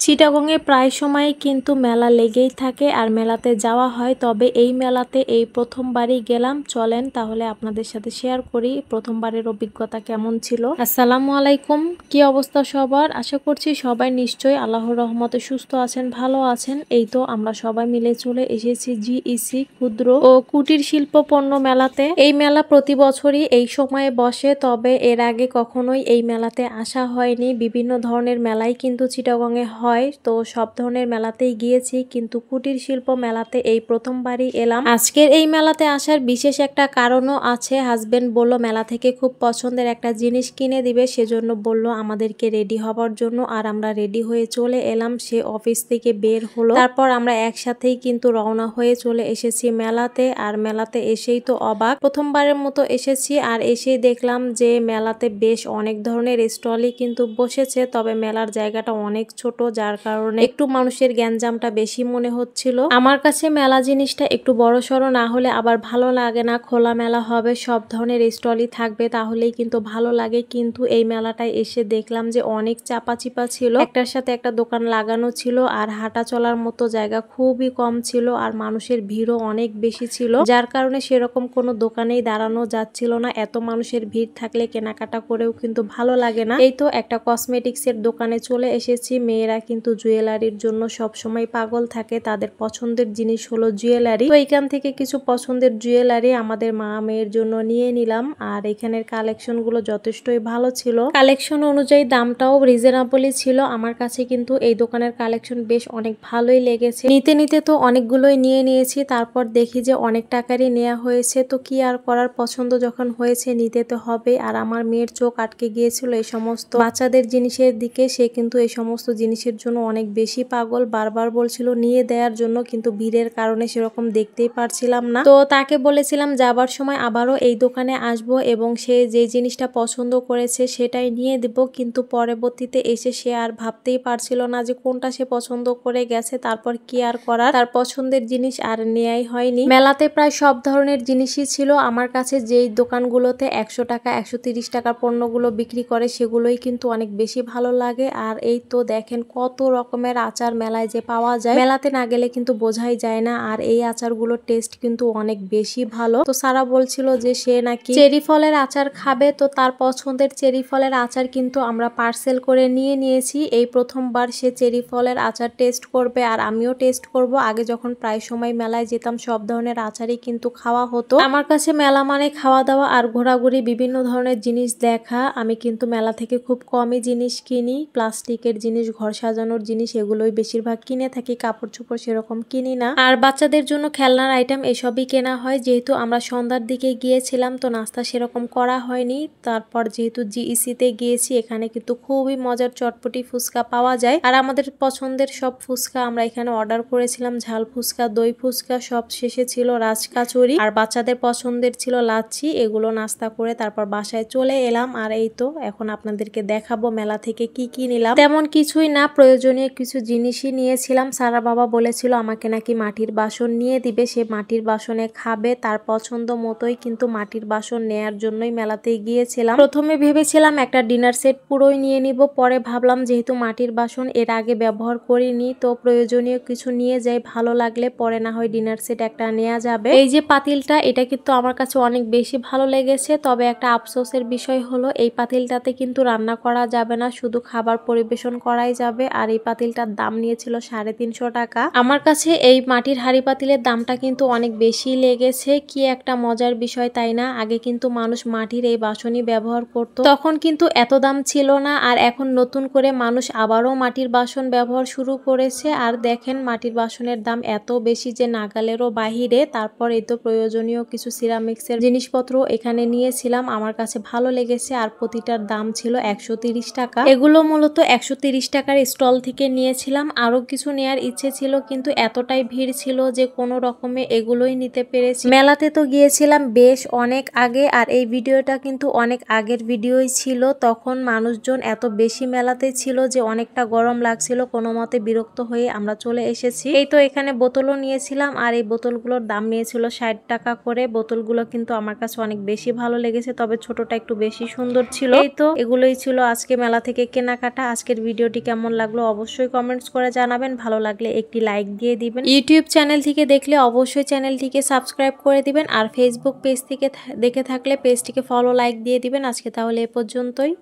চিটাগংয়ে প্রায় সময় কিন্তু মেলা লেগেই থাকে আর মেলাতে যাওয়া হয়। তবে এই মেলাতে এই প্রথমবারই গেলাম। চলেন তাহলে আপনাদের সাথে শেয়ার করি প্রথমবারের অভিজ্ঞতা কেমন ছিল। আসসালামু আলাইকুম, কি অবস্থা সবার? আশা করছি সবাই নিশ্চয়ই আল্লাহর রহমতে সুস্থ আছেন, ভালো আছেন। এই তো আমরা সবাই মিলে চলে এসেছি জিইসি ক্ষুদ্র ও কুটির শিল্প পণ্য মেলাতে। এই মেলা প্রতি বছরই এই সময়ে বসে, তবে এর আগে কখনোই এই মেলাতে আসা হয়নি। বিভিন্ন ধরনের মেলাই কিন্তু চিটাগংয়ে হয়, তো সব ধরনের মেলাতেই গিয়েছি, কিন্তু কুটির শিল্প মেলাতে এই প্রথমবারই এলাম। আজকের এই মেলাতে আসার বিশেষ একটা কারণও আছে। হাজবেন্ড বলল মেলা থেকে খুব পছন্দের একটা জিনিস কিনে দিবে, সেজন্য বলল আমাদেরকে রেডি হবার জন্য। আর আমরা রেডি হয়ে চলে এলাম। সে অফিস থেকে বের হলো, তারপর আমরা একসাথেই কিন্তু রওনা হয়ে চলে এসেছি মেলাতে। আর মেলাতে এসেই তো অবাক, প্রথমবারের মতো এসেছি আর এসেই দেখলাম যে মেলাতে বেশ অনেক ধরনের স্টলই কিন্তু বসেছে। তবে মেলার জায়গাটা অনেক ছোট, যার কারণে একটু মানুষের গ্যাঞ্জামটা বেশি মনে হচ্ছিল। আমার কাছে মেলা জিনিসটা একটু বড়সড় না হলে আবার ভালো লাগে না। খোলা মেলা হবে, সব ধরনের স্টলই থাকবে, তাহলেই কিন্তু ভালো লাগে। কিন্তু এই মেলাটায় এসে দেখলাম যে অনেক চাপাচিপা ছিল, একটার সাথে একটা দোকান লাগানো ছিল আর হাঁটা চলার মতো জায়গা খুবই কম ছিল আর মানুষের ভিড়ও অনেক বেশি ছিল, যার কারণে সেরকম কোনো দোকানেই দাঁড়ানো যাচ্ছিল না। এত মানুষের ভিড় থাকলে কেনাকাটা করেও কিন্তু ভালো লাগে না। এই তো একটা কসমেটিক্স এর দোকানে চলে এসেছি। মেয়েরা কিন্তু জুয়েলারির জন্য সব সময় পাগল থাকে, তাদের পছন্দের জিনিস হলো জুয়েলারি। তো এখান থেকে কিছু পছন্দের জুয়েলারি আমাদের মা মেয়ের জন্য নিয়ে নিলাম। আর এখানের কালেকশন গুলো যথেষ্টই ভালো ছিল, কালেকশন অনুযায়ী দামটাও রিজনেবলই ছিল। আমার কাছে কিন্তু এই দোকানের কালেকশন বেশ অনেক ভালোই লেগেছে। নিতে নিতে তো অনেকগুলোই নিয়ে নিয়েছি, তারপর দেখি যে অনেক টাকারই নেওয়া হয়েছে। তো কি আর করার, পছন্দ যখন হয়েছে নিতে তো হবে। আর আমার মেয়ের চোখ আটকে গিয়েছিল এই সমস্ত বাচ্চাদের জিনিসের দিকে, সে কিন্তু এই সমস্ত জিনিসের জন্য অনেক বেশি পাগল, বারবার বলছিল নিয়ে দেওয়ার জন্য, কিন্তু ভিড়ের কারণে সেরকম দেখতেই পারছিলাম না। তো তাকে বলেছিলাম যাবার সময় আবারও এই দোকানে আসবো এবং সে যে জিনিসটা পছন্দ করেছে সেটাই নিয়ে দেব। কিন্তু পরবর্তীতে এসে সে আর ভাবতেই পারছিল না যে কোনটা সে পছন্দ করে গেছে। তারপর কি আর করার, তার পছন্দের জিনিস আর নেয়াই হয়নি। মেলাতে প্রায় সব ধরনের জিনিসই ছিল। আমার কাছে যেই দোকানগুলোতে 100 টাকা 130 টাকার পণ্যগুলো বিক্রি করে সেগুলোই কিন্তু অনেক বেশি ভালো লাগে। আর এই তো দেখেন কত রকমের আচার মেলায় যে পাওয়া যায়, মেলাতে না গেলে কিন্তু বোঝাই যায় না। আর এই আচারগুলোর টেস্ট কিন্তু অনেক বেশি ভালো। তো সারা বলছিল যে সে নাকি চেরি ফলের আচার খাবে, তো তার পছন্দের চেরি ফলের আচার কিন্তু আমরা পার্সেল করে নিয়ে নিয়েছি। এই প্রথমবার সে চেরি ফলের আচার টেস্ট করবে আর আমিও টেস্ট করব। আগে যখন প্রায় সময় মেলায় যেতাম সব ধরনের আচারই কিন্তু খাওয়া হতো। আমার কাছে মেলা মানে খাওয়া দাওয়া আর ঘোরাঘুরি, বিভিন্ন ধরনের জিনিস দেখা। আমি কিন্তু মেলা থেকে খুব কমই জিনিস কিনি, প্লাস্টিকের জিনিস, ঘর সাজানোর জিনিস এগুলোই বেশিরভাগ কিনে থাকি, কাপড় চোপড় সেরকম কিনি না। আর বাচ্চাদের জন্য খেলনার আইটেম এসবই কেনা হয়। যেহেতু আমরা সন্ধ্যার দিকে গিয়েছিলাম তো নাস্তা সেরকম করা হয়নি। তারপর যেহেতু জিইসি তে গিয়েছি, এখানে কিন্তু খুবই মজার চটপটি ফুচকা পাওয়া যায়। আর আমাদের পছন্দের সব ফুচকা আমরা এখানে অর্ডার করেছিলাম, ঝাল ফুচকা, দই ফুচকা, সব শেষে ছিল রাজকাচুরি আর বাচ্চাদের পছন্দের ছিল লাচ্ছি। এগুলো নাস্তা করে তারপর বাসায় চলে এলাম। আর এই তো এখন আপনাদেরকে দেখাবো মেলা থেকে কি কি নিলাম। তেমন কিছুই না, প্রয়োজনীয় কিছু জিনিসই নিয়েছিলাম। সারা বাবা বলেছিল আমাকে নাকি মাটির বাসন নিয়ে দিবে, সে মাটির বাসনে খাবে। তার পছন্দ মতোই কিন্তু মাটির বাসন নেয়ার জন্যই মেলাতে গিয়েছিলাম। প্রথমে ভেবেছিলাম একটা ডিনার সেট পুরোই নিয়ে নিব, পরে ভাবলাম যেহেতু মাটির বাসন এর আগে ব্যবহার করিনি তো প্রয়োজনীয় কিছু নিয়ে যাই, ভালো লাগলে পরে না হয় ডিনার সেট একটা নেওয়া যাবে। এই যে পাতিলটা, এটা কিন্তু আমার কাছে অনেক বেশি ভালো লেগেছে। তবে একটা আফসোসের বিষয় হলো এই পাতিলটাতে কিন্তু রান্না করা যাবে না, শুধু খাবার পরিবেশন করাই যাবে। আর এই পাতিলটার দাম নিয়েছিল 350 টাকা। আমার কাছে এই মাটির হাঁড়ি পাতিলের দামটা কিন্তু অনেক বেশি লেগেছে। কি একটা মজার বিষয় তাই না? আগে কিন্তু মানুষ মাটির এই বাসনই ব্যবহার করত, তখন কিন্তু এত দাম ছিল না। আর এখন নতুন করে মানুষ আবারও মাটির বাসন ব্যবহার শুরু করেছে। আর দেখেন মাটির বাসনের দাম এত বেশি যে নাগালেরও বাহিরে। তারপর এই তো প্রয়োজনীয় কিছু সিরামিক্সের জিনিসপত্র এখানে নিয়েছিলাম, আমার কাছে ভালো লেগেছে। আর প্রতিটার দাম ছিল 130 টাকা। এগুলো মূলত 130 টাকার স্টল থেকে নিয়েছিলাম। আরো কিছু নেয়ার ইচ্ছে ছিল, কিন্তু এতটাই ভিড় ছিল যে কোনো রকমে এগুলোই নিতে পেরেছি। মেলাতে তো গিয়েছিলাম বেশ অনেক আগে, আর এই ভিডিওটা কিন্তু অনেক আগের ভিডিওই ছিল। তখন মানুষজন এত বেশি মেলাতে ছিল যে অনেকটা গরম লাগছিল, কোনো মতে বিরক্ত হয়ে আমরা চলে এসেছি। এই তো এখানে বোতলও নিয়েছিলাম, আর এই বোতলগুলোর দাম নিয়েছিল 60 টাকা করে। বোতলগুলো কিন্তু আমার কাছে অনেক বেশি ভালো লেগেছে, তবে ছোটটা একটু বেশি সুন্দর ছিল। এই তো এগুলোই ছিল আজকে মেলা থেকে কেনাকাটা। আজকের ভিডিওটি কেমন লাগলো লাগলো অবশ্যই কমেন্টস করে জানাবেন, ভালো লাগলে একটি লাইক দিয়ে দিবেন। ইউটিউব চ্যানেল থেকে দেখলে অবশ্যই চ্যানেলটিকে সাবস্ক্রাইব করে দিবেন, আর ফেসবুক পেজ থেকে দেখে থাকলে পেজটিকে ফলো লাইক দিয়ে দিবেন। আজকে তাহলে এ পর্যন্তই।